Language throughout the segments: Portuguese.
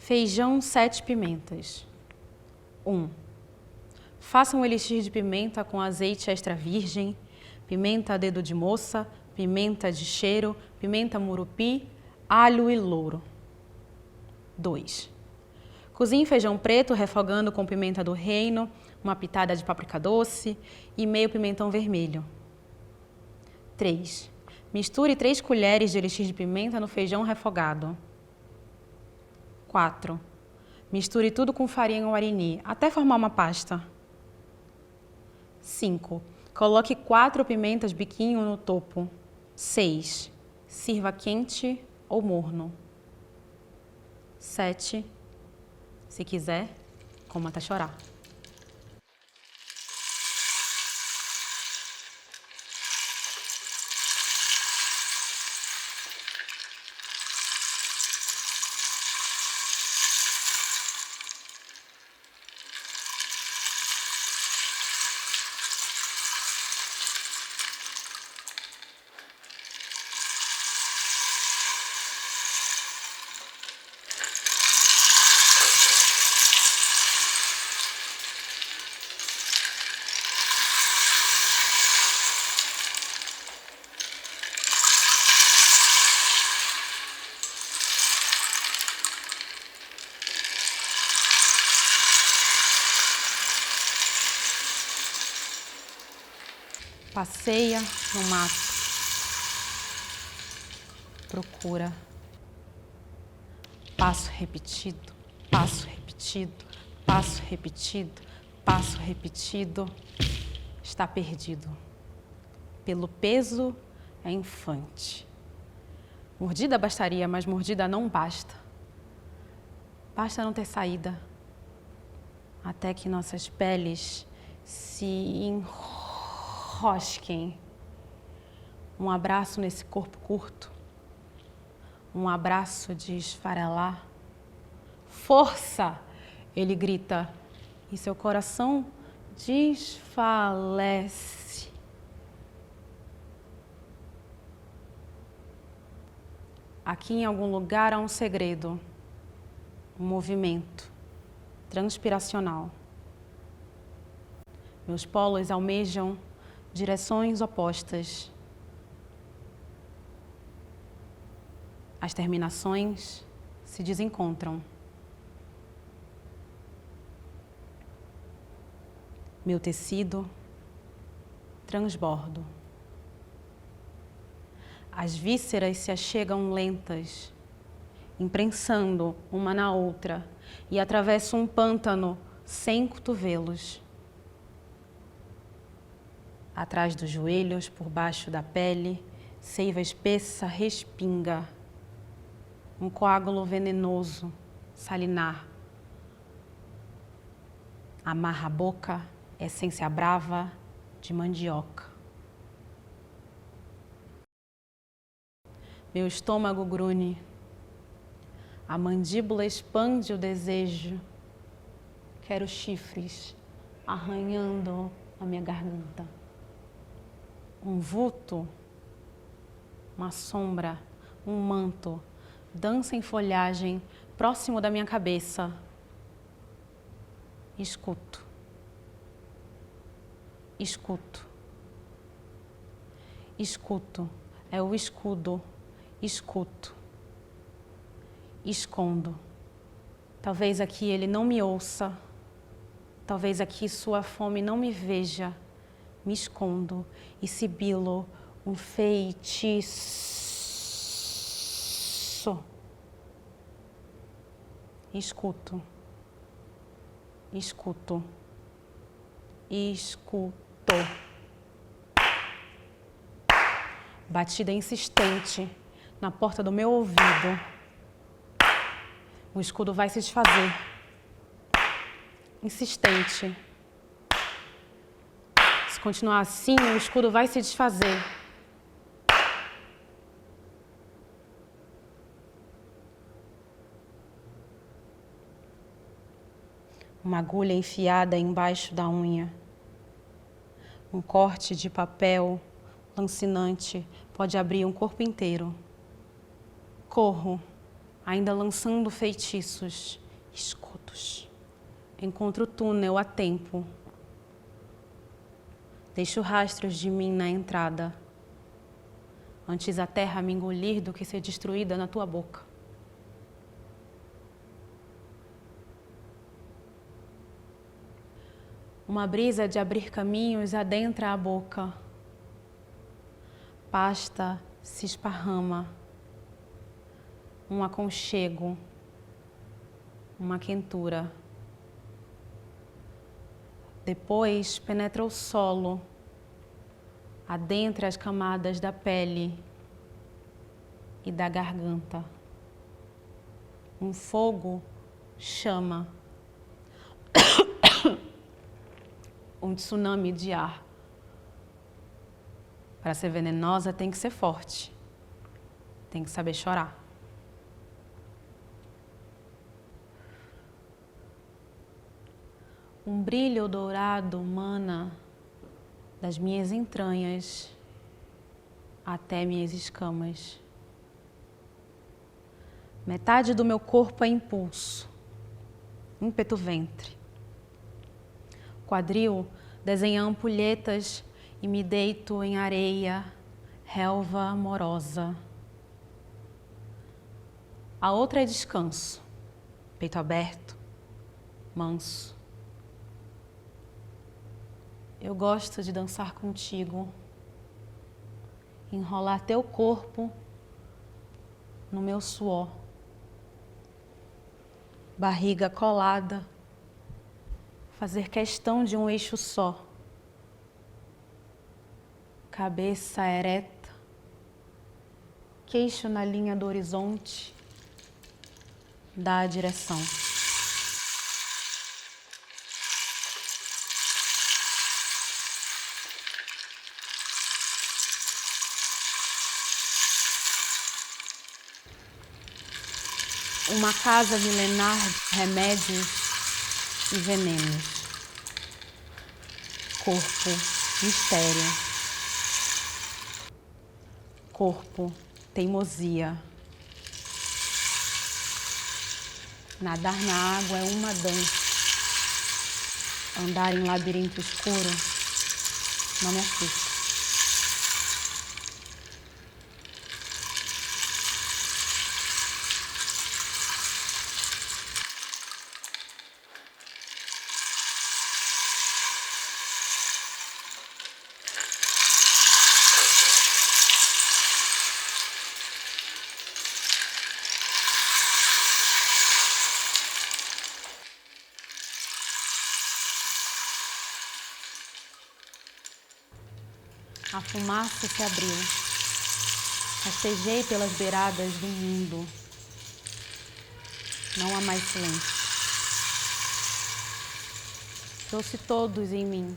Feijão 7 pimentas. 1. Faça um elixir de pimenta com azeite extra virgem, pimenta a dedo de moça, pimenta de cheiro, pimenta murupi, alho e louro. 2. Cozinhe feijão preto refogando com pimenta do reino, uma pitada de páprica doce e meio pimentão vermelho. 3. Misture 3 colheres de elixir de pimenta no feijão refogado. 4. Misture tudo com farinha ou arini, até formar uma pasta. 5. Coloque 4 pimentas biquinho no topo. 6. Sirva quente ou morno. 7. Se quiser, coma até chorar. Passeia no mato, procura, passo repetido, passo repetido, passo repetido, passo repetido, está perdido. Pelo peso é infante. Mordida bastaria, mas mordida não basta. Basta não ter saída, até que nossas peles se enrosquem. Um abraço nesse corpo curto, um abraço de esfarelar. Força! Ele grita, e seu coração desfalece. Aqui em algum lugar há um segredo, um movimento transpiracional. Meus polos almejam direções opostas. As terminações se desencontram. Meu tecido transbordo. As vísceras se achegam lentas, imprensando uma na outra, e atravesso um pântano sem cotovelos. Atrás dos joelhos, por baixo da pele, seiva espessa respinga. Um coágulo venenoso, salinar. Amarra a boca, essência brava de mandioca. Meu estômago grune. A mandíbula expande o desejo. Quero chifres arranhando a minha garganta. Um vulto, uma sombra, um manto, dança em folhagem próximo da minha cabeça. Escuto. Escuto. Escuto. É o escudo. Escuto. Escondo. Talvez aqui ele não me ouça. Talvez aqui sua fome não me veja. Me escondo e sibilo um feitiço. Escuto. Escuto. Escuto. Batida insistente na porta do meu ouvido. O escudo vai se desfazer. Insistente. Se continuar assim, o escudo vai se desfazer. Uma agulha enfiada embaixo da unha. Um corte de papel lancinante pode abrir um corpo inteiro. Corro, ainda lançando feitiços escudos. Encontro o túnel a tempo. Deixo rastros de mim na entrada, antes a terra me engolir do que ser destruída na tua boca. Uma brisa de abrir caminhos adentra a boca. Pasta se esparrama. Um aconchego, uma quentura. Depois penetra o solo, adentra as camadas da pele e da garganta. Um fogo chama. Um tsunami de ar. Para ser venenosa tem que ser forte. Tem que saber chorar. Um brilho dourado mana das minhas entranhas até minhas escamas. Metade do meu corpo é impulso, ímpeto ventre. Quadril desenha ampulhetas e me deito em areia, relva amorosa. A outra é descanso, peito aberto, manso. Eu gosto de dançar contigo, enrolar teu corpo no meu suor, barriga colada, fazer questão de um eixo só, cabeça ereta, queixo na linha do horizonte, dá a direção. Uma casa milenar de remédios e venenos. Corpo, mistério. Corpo, teimosia. Nadar na água é uma dança. Andar em labirinto escuro não me assusta. A fumaça se abriu. Rastejei pelas beiradas do mundo. Não há mais silêncio. Trouxe todos em mim.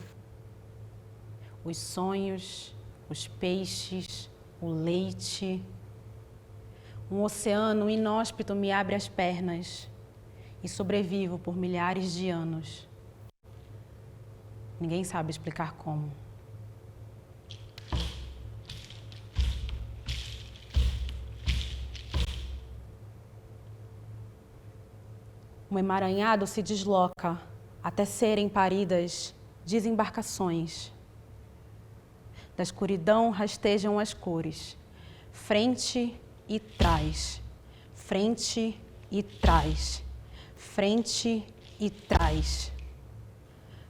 Os sonhos, os peixes, o leite. Um oceano inóspito me abre as pernas e sobrevivo por milhares de anos. Ninguém sabe explicar como. Um emaranhado se desloca até serem paridas desembarcações. Da escuridão rastejam as cores, frente e trás, frente e trás, frente e trás.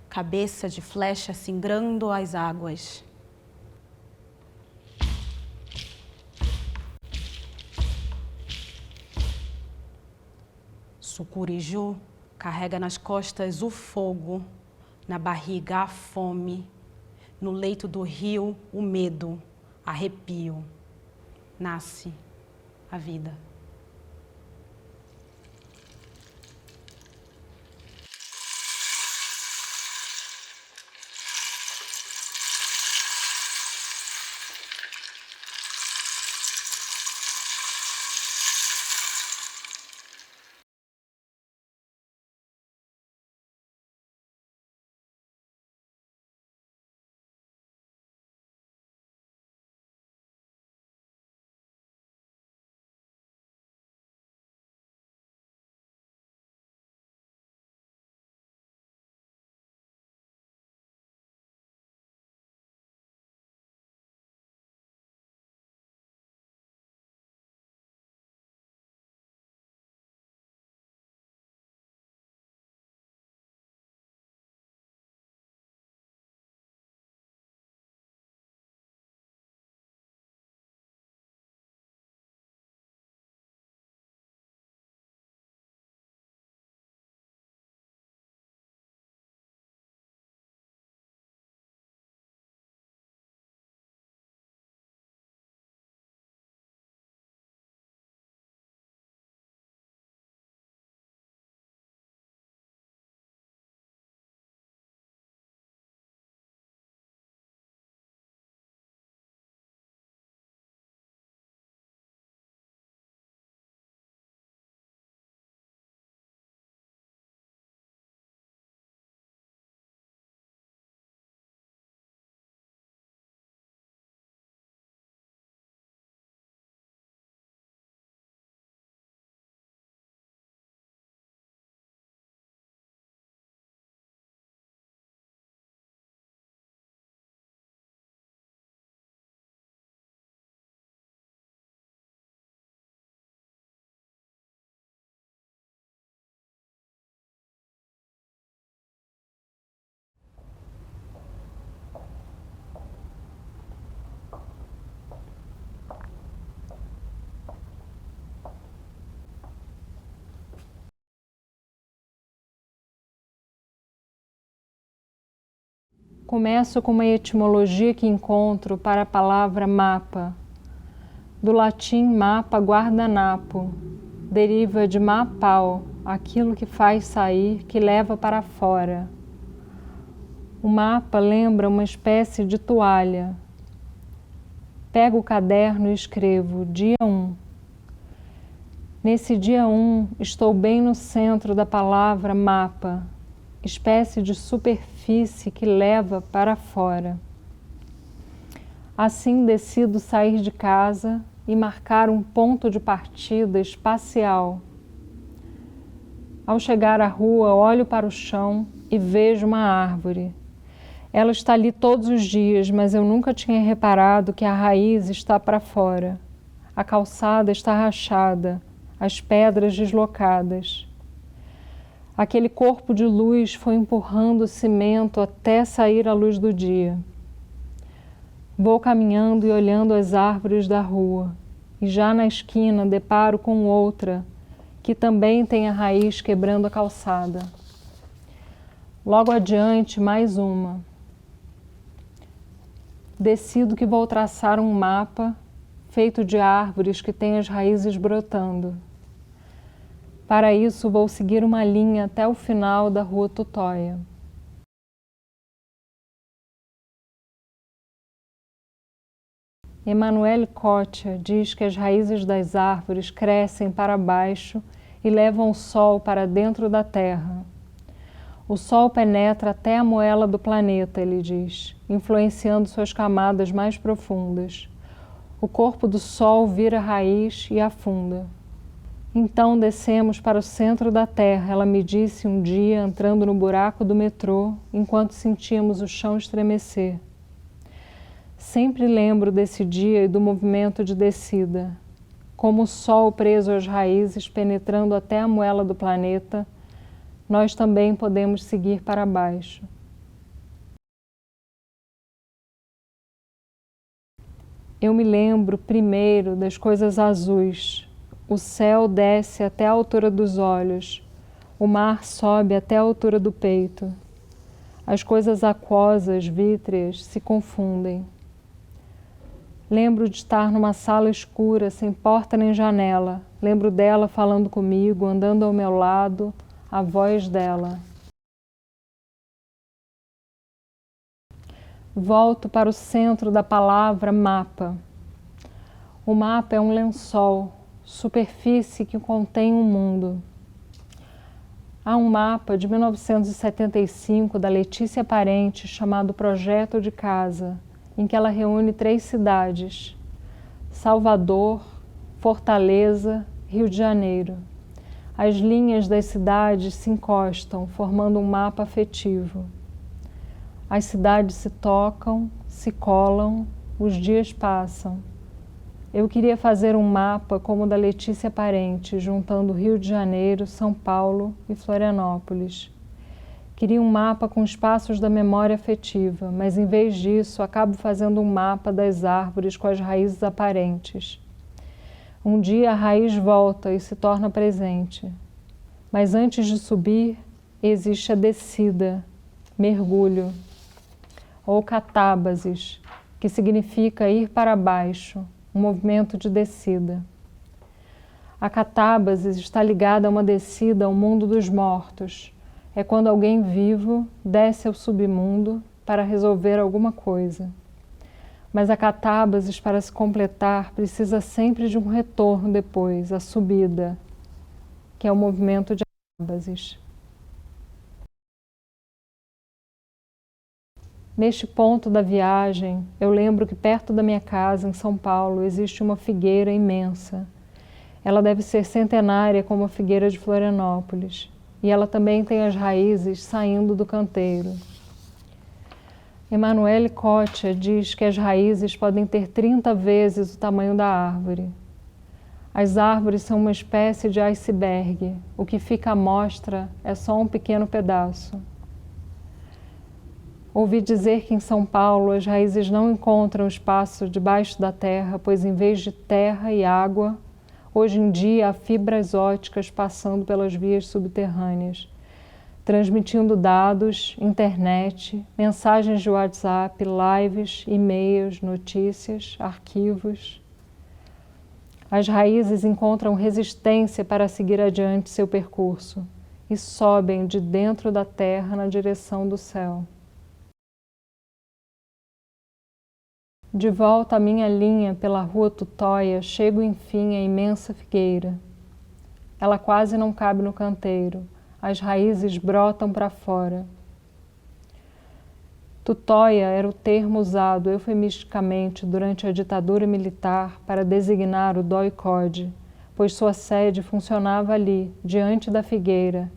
Cabeça de flecha singrando as águas. Sucuriju carrega nas costas o fogo, na barriga a fome, no leito do rio o medo, arrepio. Nasce a vida. Começo com uma etimologia que encontro para a palavra mapa. Do latim mapa, guardanapo, deriva de mapau, aquilo que faz sair, que leva para fora. O mapa lembra uma espécie de toalha. Pego o caderno e escrevo dia 1. Nesse dia 1, estou bem no centro da palavra mapa, espécie de superfície que leva para fora. Assim decido sair de casa e marcar um ponto de partida espacial. Ao chegar à rua, olho para o chão e vejo uma árvore. Ela está ali todos os dias, mas eu nunca tinha reparado que a raiz está para fora. A calçada está rachada, as pedras deslocadas. Aquele corpo de luz foi empurrando o cimento até sair a luz do dia. Vou caminhando e olhando as árvores da rua, e já na esquina deparo com outra, que também tem a raiz quebrando a calçada. Logo adiante, mais uma. Decido que vou traçar um mapa feito de árvores que têm as raízes brotando. Para isso, vou seguir uma linha até o final da Rua Tutóia. Emanuele Cotcha diz que as raízes das árvores crescem para baixo e levam o sol para dentro da terra. O sol penetra até a moela do planeta, ele diz, influenciando suas camadas mais profundas. O corpo do sol vira raiz e afunda. Então descemos para o centro da terra, ela me disse um dia, entrando no buraco do metrô, enquanto sentíamos o chão estremecer. Sempre lembro desse dia e do movimento de descida. Como o sol preso às raízes, penetrando até a moela do planeta, nós também podemos seguir para baixo. Eu me lembro primeiro das coisas azuis. O céu desce até a altura dos olhos, o mar sobe até a altura do peito. As coisas aquosas, vítreas, se confundem. Lembro de estar numa sala escura, sem porta nem janela. Lembro dela falando comigo, andando ao meu lado, a voz dela. Volto para o centro da palavra mapa. O mapa é um lençol, superfície que contém um mundo. Há um mapa de 1975 da Letícia Parente chamado Projeto de Casa, em que ela reúne 3 cidades: Salvador, Fortaleza, Rio de Janeiro. As linhas das cidades se encostam, formando um mapa afetivo. As cidades se tocam, se colam, os dias passam. Eu queria fazer um mapa como o da Letícia Parente, juntando Rio de Janeiro, São Paulo e Florianópolis. Queria um mapa com os passos da memória afetiva, mas em vez disso acabo fazendo um mapa das árvores com as raízes aparentes. Um dia a raiz volta e se torna presente. Mas antes de subir, existe a descida, mergulho, ou catábasis, que significa ir para baixo, um movimento de descida. A catábasis está ligada a uma descida ao mundo dos mortos. É quando alguém vivo desce ao submundo para resolver alguma coisa. Mas a catábasis, para se completar, precisa sempre de um retorno depois, a subida, que é o movimento de catábasis. Neste ponto da viagem, eu lembro que perto da minha casa, em São Paulo, existe uma figueira imensa. Ela deve ser centenária como a figueira de Florianópolis. E ela também tem as raízes saindo do canteiro. Emanuele Cotcha diz que as raízes podem ter 30 vezes o tamanho da árvore. As árvores são uma espécie de iceberg. O que fica à mostra é só um pequeno pedaço. Ouvi dizer que em São Paulo as raízes não encontram espaço debaixo da terra, pois em vez de terra e água, hoje em dia há fibras óticas passando pelas vias subterrâneas. transmitindo dados, internet, mensagens de WhatsApp, lives, e-mails, notícias, arquivos. As raízes encontram resistência para seguir adiante seu percurso e sobem de dentro da terra na direção do céu. De volta à minha linha pela rua Tutóia, chego enfim à imensa figueira. Ela quase não cabe no canteiro, as raízes brotam para fora. Tutóia era o termo usado eufemisticamente durante a ditadura militar para designar o DOI-CODE, pois sua sede funcionava ali, diante da figueira.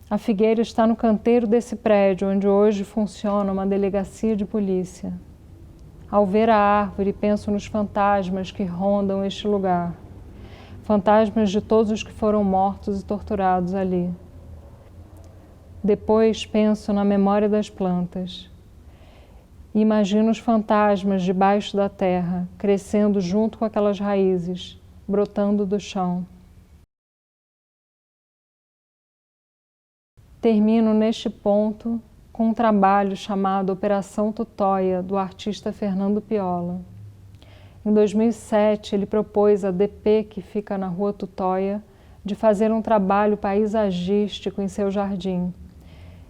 A figueira está no canteiro desse prédio, onde hoje funciona uma delegacia de polícia. Ao ver a árvore, penso nos fantasmas que rondam este lugar. Fantasmas de todos os que foram mortos e torturados ali. Depois penso na memória das plantas. E imagino os fantasmas debaixo da terra, crescendo junto com aquelas raízes, brotando do chão. Termino neste ponto com um trabalho chamado Operação Tutóia, do artista Fernando Piola. Em 2007, ele propôs à DP, que fica na rua Tutóia, de fazer um trabalho paisagístico em seu jardim.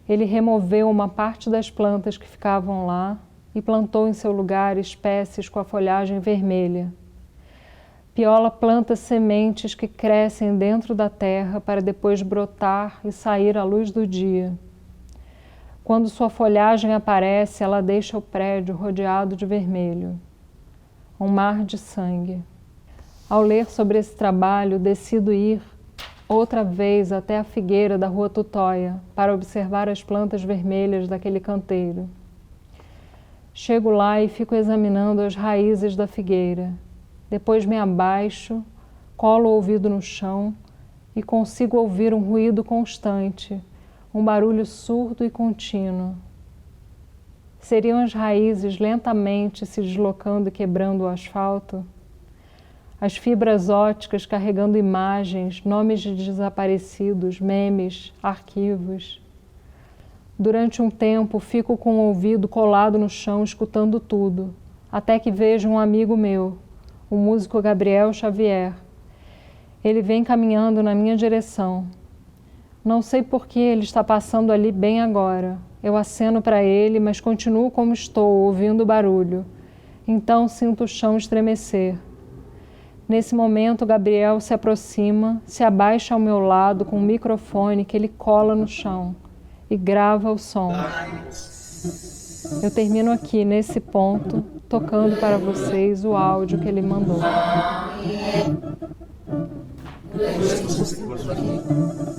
Ele removeu uma parte das plantas que ficavam lá e plantou em seu lugar espécies com a folhagem vermelha. Piola planta sementes que crescem dentro da terra para depois brotar e sair à luz do dia. Quando sua folhagem aparece, ela deixa o prédio rodeado de vermelho. Um mar de sangue. Ao ler sobre esse trabalho, decido ir outra vez até a figueira da rua Tutóia para observar as plantas vermelhas daquele canteiro. Chego lá e fico examinando as raízes da figueira. Depois me abaixo, colo o ouvido no chão e consigo ouvir um ruído constante, um barulho surdo e contínuo. Seriam as raízes lentamente se deslocando e quebrando o asfalto? As fibras ópticas carregando imagens, nomes de desaparecidos, memes, arquivos. Durante um tempo fico com o ouvido colado no chão escutando tudo, até que vejo um amigo meu, o músico Gabriel Xavier. Ele vem caminhando na minha direção. Não sei por que ele está passando ali bem agora. Eu aceno para ele, mas continuo como estou, ouvindo o barulho. Então sinto o chão estremecer. Nesse momento, Gabriel se aproxima, se abaixa ao meu lado com um microfone que ele cola no chão e grava o som. Eu termino aqui, nesse ponto, tocando para vocês o áudio que ele mandou. Música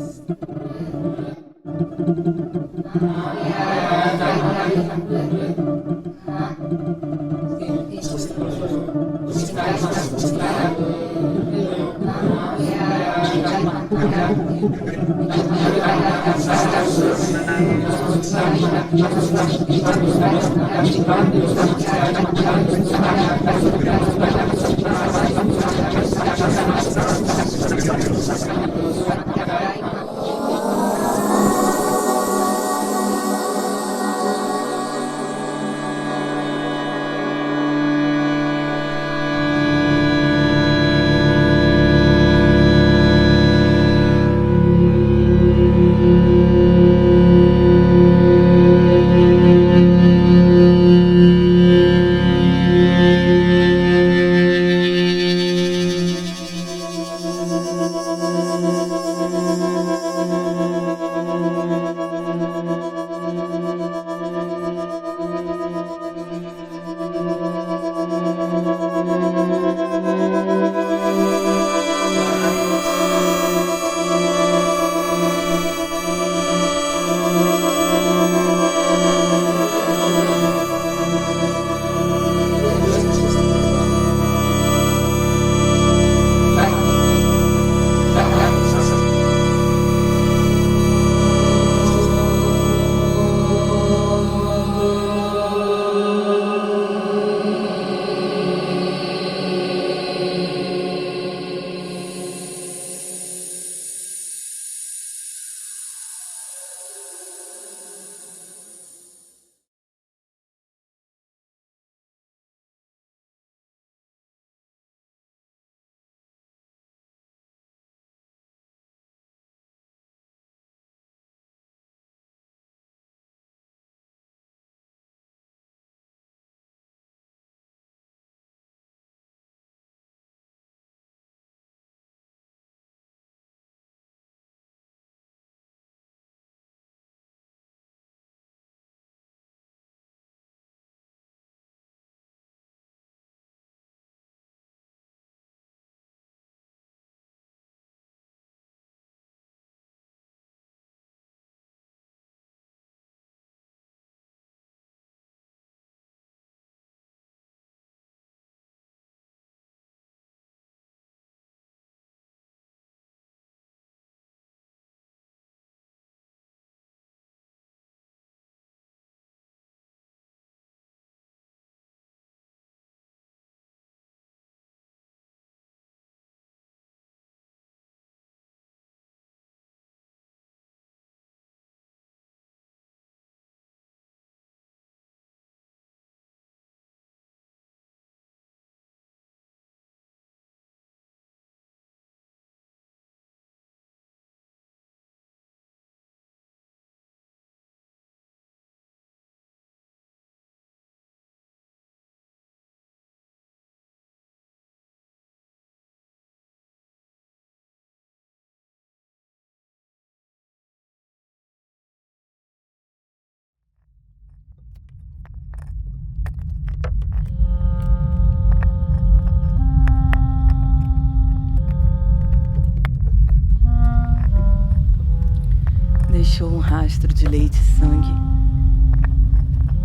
deixou um rastro de leite e sangue.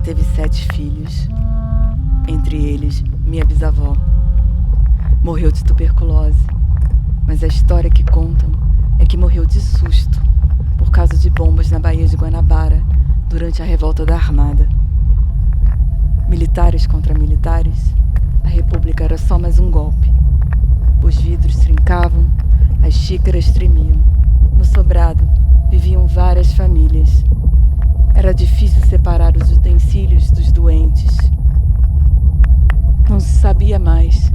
Teve 7 filhos, entre eles minha bisavó. Morreu de tuberculose, mas a história que contam é que morreu de susto por causa de bombas na Baía de Guanabara durante a revolta da Armada. Militares contra militares, a República era só mais um golpe. Os vidros trincavam, as xícaras tremiam. No sobrado viviam várias famílias. Era difícil separar os utensílios dos doentes. Não se sabia mais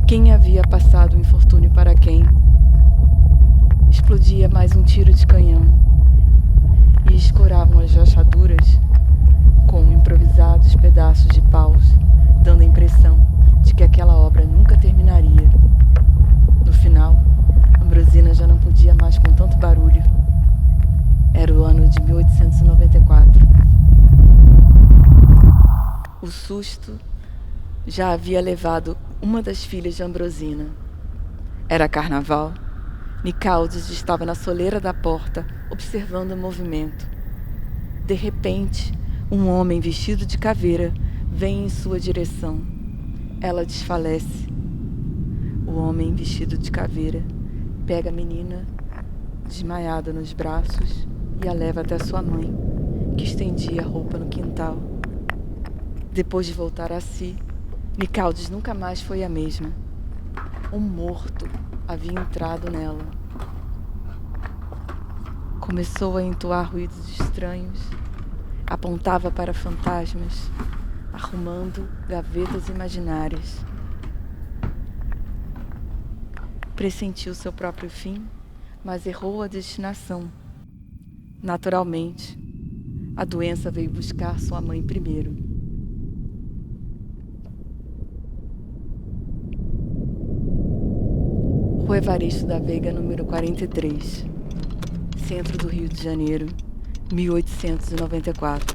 quem havia passado o infortúnio para quem. Explodia mais um tiro de canhão e escoravam as rachaduras com improvisados pedaços de paus, dando a impressão de que aquela obra nunca terminaria. No final, Ambrosina já não podia mais com tanto barulho. Era o ano de 1894. O susto já havia levado uma das filhas de Ambrosina. Era carnaval. Nicaldes estava na soleira da porta, observando o movimento. De repente, um homem vestido de caveira vem em sua direção. Ela desfalece. O homem vestido de caveira pega a menina desmaiada nos braços e a leva até sua mãe, que estendia a roupa no quintal. Depois de voltar a si, Nicaldes nunca mais foi a mesma. Um morto havia entrado nela. Começou a entoar ruídos estranhos, apontava para fantasmas, arrumando gavetas imaginárias. Pressentiu seu próprio fim, mas errou a destinação. Naturalmente, a doença veio buscar sua mãe primeiro. Rua Evaristo da Veiga, número 43, centro do Rio de Janeiro, 1894.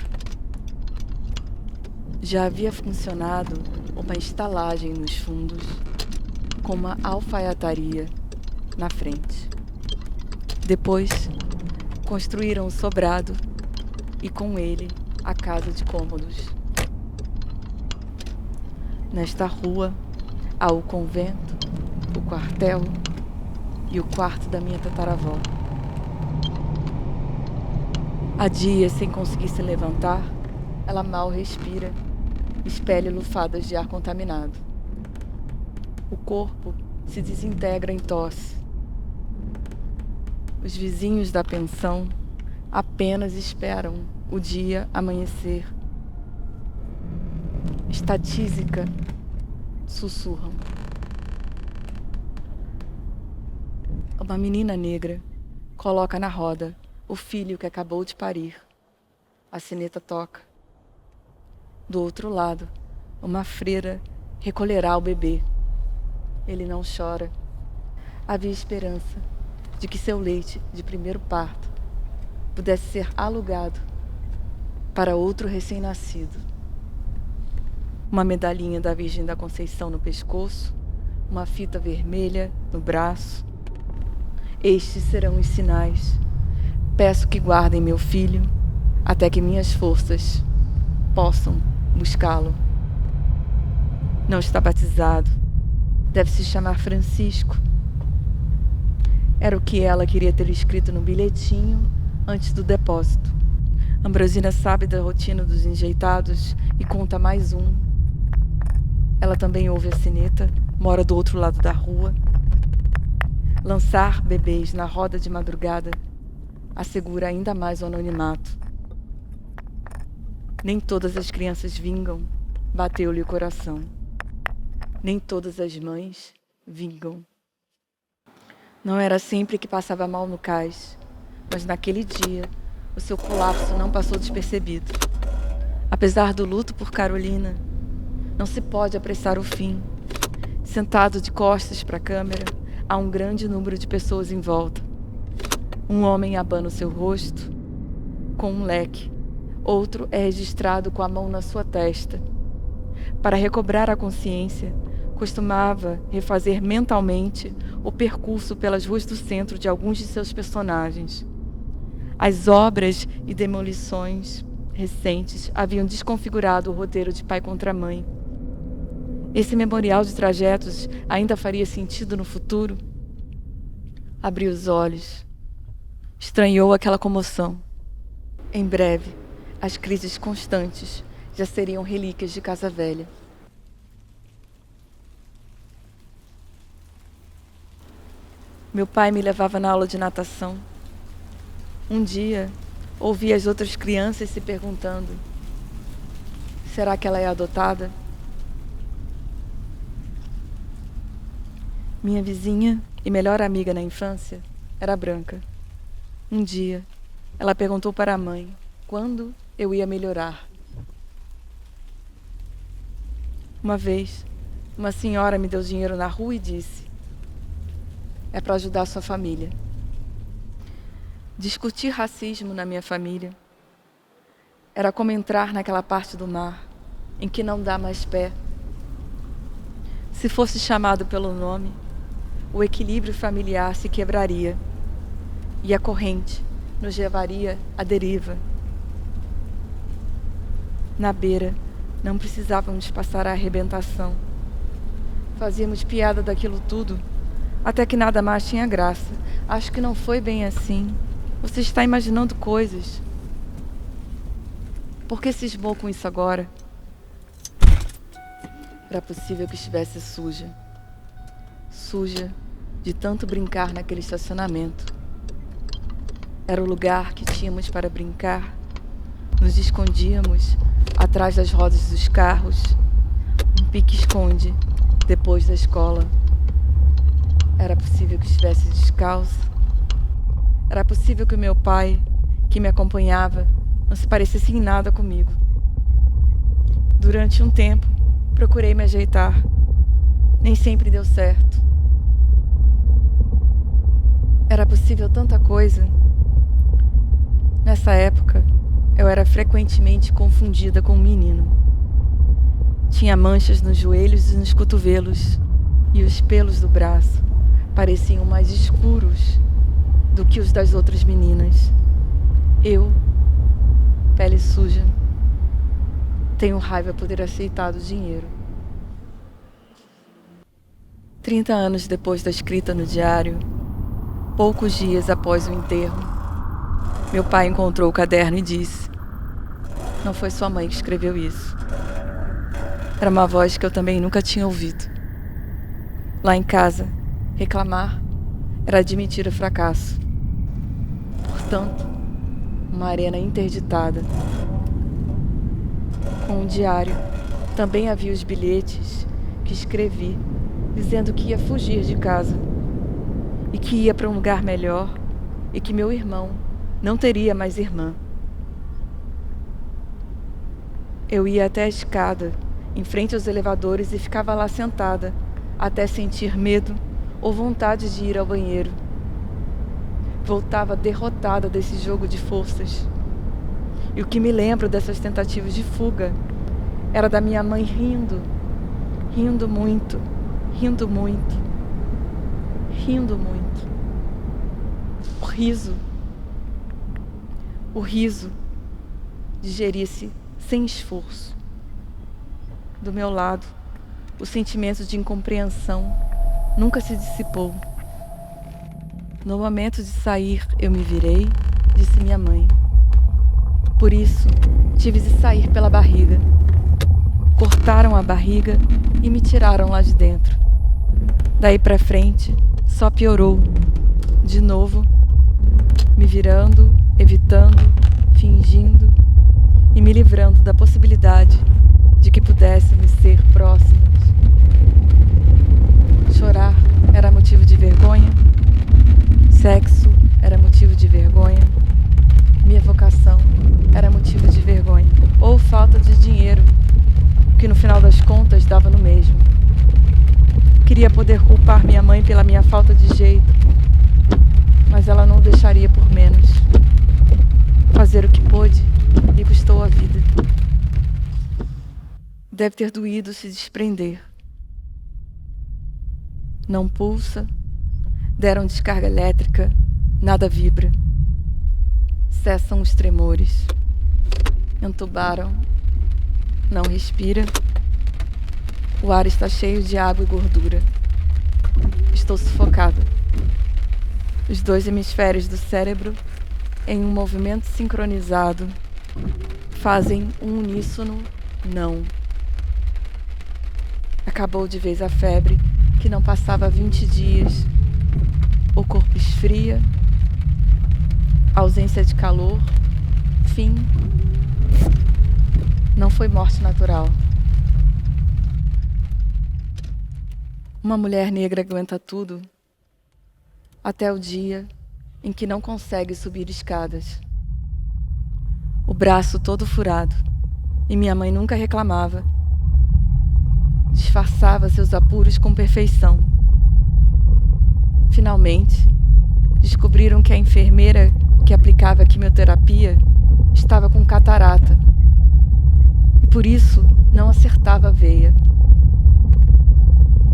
Já havia funcionado uma estalagem nos fundos, com uma alfaiataria na frente. Depois, construíram o sobrado e, com ele, a casa de cômodos. Nesta rua, há o convento, o quartel e o quarto da minha tataravó. Há dias, sem conseguir se levantar, ela mal respira, expele lufadas de ar contaminado. O corpo se desintegra em tosse. Os vizinhos da pensão apenas esperam o dia amanhecer. Estatísica, sussurram. Uma menina negra coloca na roda o filho que acabou de parir. A sineta toca. Do outro lado, uma freira recolherá o bebê. Ele não chora. Havia esperança de que seu leite de primeiro parto pudesse ser alugado para outro recém-nascido. Uma medalhinha da Virgem da Conceição no pescoço, uma fita vermelha no braço. Estes serão os sinais. Peço que guardem meu filho até que minhas forças possam buscá-lo. Não está batizado. Deve se chamar Francisco. Era o que ela queria ter escrito no bilhetinho antes do depósito. Ambrosina sabe da rotina dos enjeitados e conta mais um. Ela também ouve a sineta, mora do outro lado da rua. Lançar bebês na roda de madrugada assegura ainda mais o anonimato. Nem todas as crianças vingam, bateu-lhe o coração. Nem todas as mães vingam. Não era sempre que passava mal no cais, mas naquele dia o seu colapso não passou despercebido. Apesar do luto por Carolina, não se pode apressar o fim. Sentado de costas para a câmera, há um grande número de pessoas em volta. Um homem abana o seu rosto com um leque. Outro é registrado com a mão na sua testa. Para recobrar a consciência, costumava refazer mentalmente o percurso pelas ruas do centro de alguns de seus personagens. As obras e demolições recentes haviam desconfigurado o roteiro de pai contra mãe. Esse memorial de trajetos ainda faria sentido no futuro? Abriu os olhos. Estranhou aquela comoção. Em breve, as crises constantes já seriam relíquias de casa velha. Meu pai me levava na aula de natação. Um dia, ouvi as outras crianças se perguntando: será que ela é adotada? Minha vizinha e melhor amiga na infância era branca. Um dia, ela perguntou para a mãe quando eu ia melhorar. Uma vez, uma senhora me deu dinheiro na rua e disse: é para ajudar a sua família. Discutir racismo na minha família era como entrar naquela parte do mar em que não dá mais pé. Se fosse chamado pelo nome, o equilíbrio familiar se quebraria e a corrente nos levaria à deriva. Na beira, não precisávamos passar a arrebentação. Fazíamos piada daquilo tudo, até que nada mais tinha graça. Acho que não foi bem assim. Você está imaginando coisas. Por que cismou com isso agora? Era possível que estivesse suja. Suja de tanto brincar naquele estacionamento. Era o lugar que tínhamos para brincar. Nos escondíamos atrás das rodas dos carros. Um pique-esconde depois da escola. Era possível que estivesse descalço. Era possível que o meu pai, que me acompanhava, não se parecesse em nada comigo. Durante um tempo, procurei me ajeitar. Nem sempre deu certo. Era possível tanta coisa. Nessa época, eu era frequentemente confundida com um menino. Tinha manchas nos joelhos e nos cotovelos, e os pelos do braço pareciam mais escuros do que os das outras meninas. Eu, pele suja, tenho raiva por ter aceitado o dinheiro. 30 anos depois da escrita no diário, poucos dias após o enterro, meu pai encontrou o caderno e disse: não foi sua mãe que escreveu isso. Era uma voz que eu também nunca tinha ouvido. Lá em casa, reclamar era admitir o fracasso. Portanto, uma arena interditada. Com o diário, também havia os bilhetes que escrevi, dizendo que ia fugir de casa e que ia para um lugar melhor e que meu irmão não teria mais irmã. Eu ia até a escada, em frente aos elevadores, e ficava lá sentada, até sentir medo ou vontade de ir ao banheiro. Voltava derrotada desse jogo de forças. E o que me lembro dessas tentativas de fuga era da minha mãe rindo, rindo muito, rindo muito, rindo muito. O riso digeria-se sem esforço. Do meu lado, o sentimento de incompreensão nunca se dissipou. No momento de sair, eu me virei, disse minha mãe. Por isso, tive de sair pela barriga. Cortaram a barriga e me tiraram lá de dentro. Daí pra frente, só piorou. De novo, me virando, evitando, fingindo e me livrando da possibilidade de que pudéssemos ser próximas. Chorar era motivo de vergonha. Sexo era motivo de vergonha. Minha vocação era motivo de vergonha. Ou falta de dinheiro, que no final das contas dava no mesmo. Queria poder culpar minha mãe pela minha falta de jeito, mas ela não deixaria por menos. Fazer o que pôde lhe custou a vida. Deve ter doído se desprender. Não pulsa, deram descarga elétrica, nada vibra. Cessam os tremores. Entubaram. Não respira. O ar está cheio de água e gordura. Estou sufocada. Os 2 hemisférios do cérebro, em um movimento sincronizado, fazem um uníssono não. Acabou de vez a febre, que não passava 20 dias. O corpo esfria. Ausência de calor. Fim. Não foi morte natural. Uma mulher negra aguenta tudo até o dia em que não consegue subir escadas. O braço todo furado, e minha mãe nunca reclamava. Disfarçava seus apuros com perfeição. Finalmente, descobriram que a enfermeira que aplicava a quimioterapia estava com catarata e por isso não acertava a veia.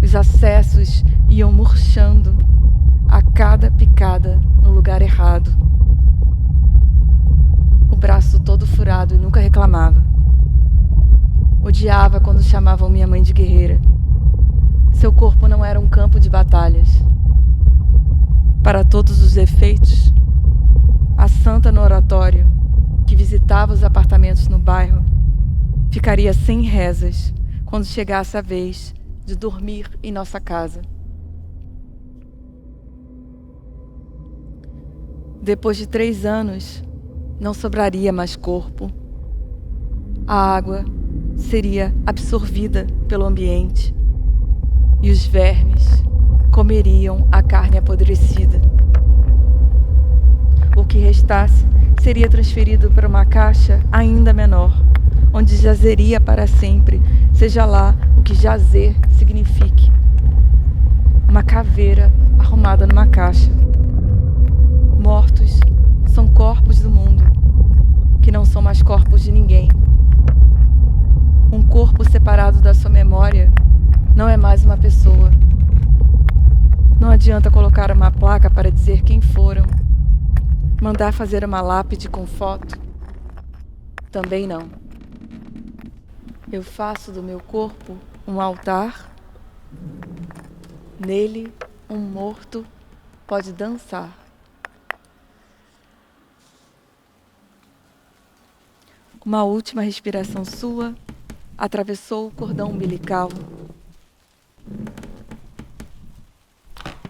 Os acessos iam murchando a cada picada no lugar errado. O braço todo furado e nunca reclamava. Odiava quando chamavam minha mãe de guerreira. Seu corpo não era um campo de batalhas. Para todos os efeitos, a santa no oratório, que visitava os apartamentos no bairro, ficaria sem rezas quando chegasse a vez de dormir em nossa casa. Depois de 3 anos, não sobraria mais corpo. A água seria absorvida pelo ambiente e os vermes comeriam a carne apodrecida. O que restasse seria transferido para uma caixa ainda menor, onde jazeria para sempre, seja lá o que jazer signifique. Uma caveira arrumada numa caixa. Mortos são corpos do mundo, que não são mais corpos de ninguém. Um corpo separado da sua memória não é mais uma pessoa. Não adianta colocar uma placa para dizer quem foram. Mandar fazer uma lápide com foto? Também não. Eu faço do meu corpo um altar. Nele, um morto pode dançar. Uma última respiração sua atravessou o cordão umbilical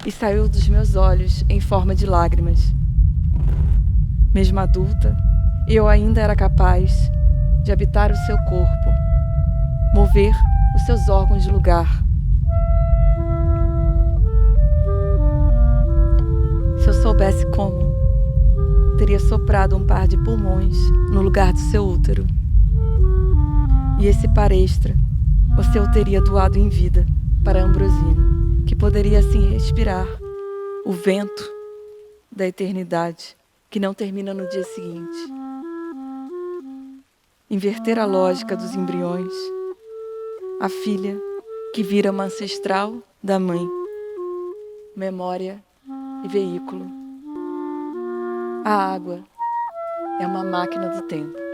e saiu dos meus olhos em forma de lágrimas. Mesmo adulta, eu ainda era capaz de habitar o seu corpo, mover os seus órgãos de lugar. Se eu soubesse como, teria soprado um par de pulmões no lugar do seu útero. E esse par extra, você o teria doado em vida para Ambrosino, que poderia assim respirar o vento da eternidade, que não termina no dia seguinte. Inverter a lógica dos embriões. A filha que vira uma ancestral da mãe. Memória e veículo. A água é uma máquina do tempo.